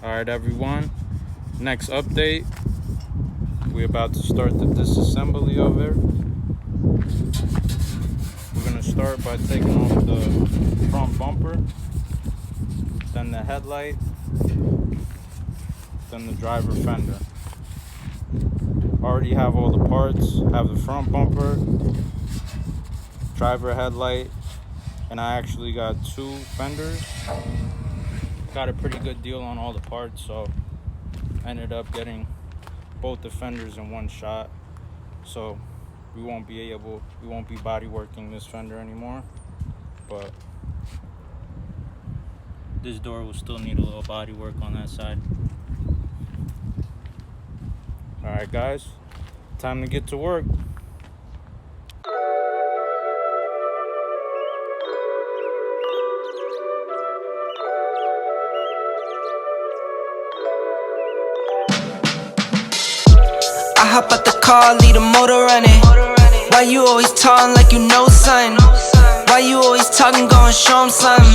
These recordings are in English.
Alright everyone, next update, we're about to start the disassembly of it. We're going to start by taking off the front bumper, then the headlight, then the driver fender. Already have all the parts, have the front bumper, driver headlight, and I actually got 2 fenders. Got a pretty good deal on all the parts, so I ended up getting both the fenders in one shot. So we won't be body working this fender anymore, but this door will still need a little body work on that side. Alright guys, time to get to work. I hop out the car, leave the motor running. Why you always talking like you know something? Why you always talking, gon' show 'em something?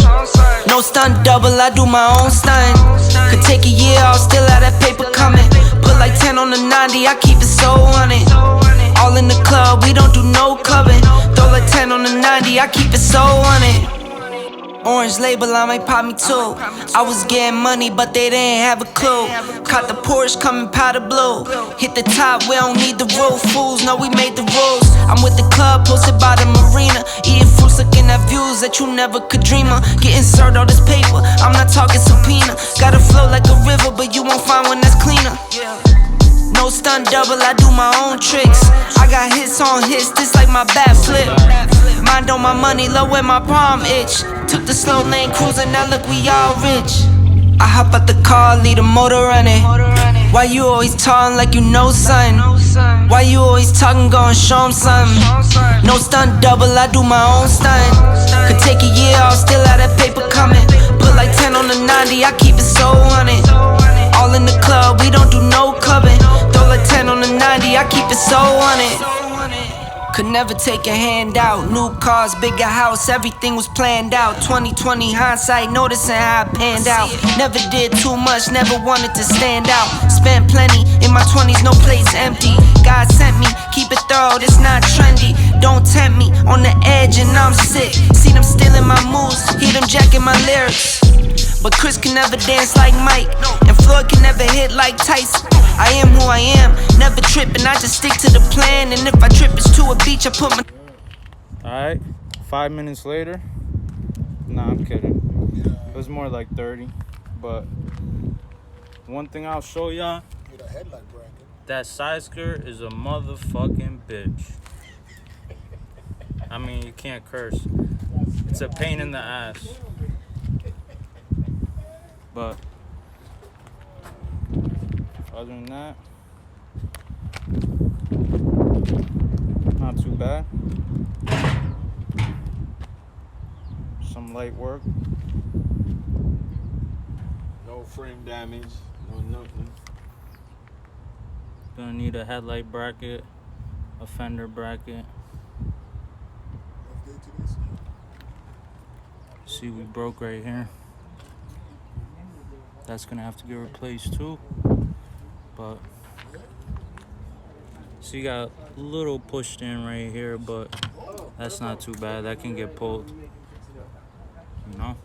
No stunt double, I do my own stunt. Could take a year, I'll still have that paper coming. Put like 10 on the 90, I keep it so on it. All in the club, we don't do no clubbing. Throw like 10 on the 90, I keep it so on it. Orange label, I might pop me too. I was getting money, but they didn't have a clue. Caught the Porsche coming powder blue. Hit the top, we don't need the roof. Fools know we made the rules. I'm with the club, posted by the marina. Eating fruits, looking at views that you never could dream of. Getting served all this paper, I'm not talking subpoena. Gotta flow like a river, but you won't find one that's cleaner. No stunt double, I do my own tricks. I got hits on hits, this like my bat flip. Mind on my money, low where my palm itch. Took the slow lane cruising, now look we all rich. I hop out the car, leave the motor running. Why you always talking like you know something? Why you always talking, gon' show 'em something? No stunt double, I do my own stunt. Could take a year, I'll still have that paper coming. Put like 10 on the 90, I keep it so on it. All in the club, we don't do no clubbing. Throw like 10 on the 90, I keep it so on it. Could never take a hand out. New cars, bigger house, everything was planned out. 2020 hindsight, noticing how I panned out. Never did too much, never wanted to stand out. Spent plenty, in my 20s, no place empty. God sent me, keep it thorough, this not trendy. Don't tempt me, on the edge and I'm sick. See them stealing my moves, hear them jacking my lyrics. But Chris can never dance like Mike, and Floyd can never hit like Tyson. I am who I am, never tripping, I just stick to the plan. And if I trip, it's to a beach, I put my... Alright, 5 minutes later. Nah, I'm kidding. It was more like 30. But one thing I'll show y'all, that side skirt is a motherfucking bitch. I mean, you can't curse. It's a pain in the ass. But other than that, not too bad. Some light work. No frame damage, no nothing. Gonna need a headlight bracket, a fender bracket. See, we broke right here. That's gonna have to get replaced too. But so you got a little pushed in right here, but that's not too bad. That can get pulled, you know.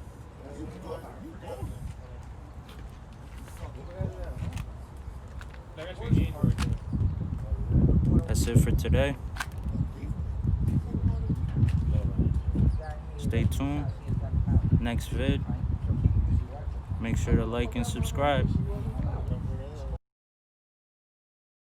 That's it for today. Stay tuned. Next vid. Make sure to like and subscribe.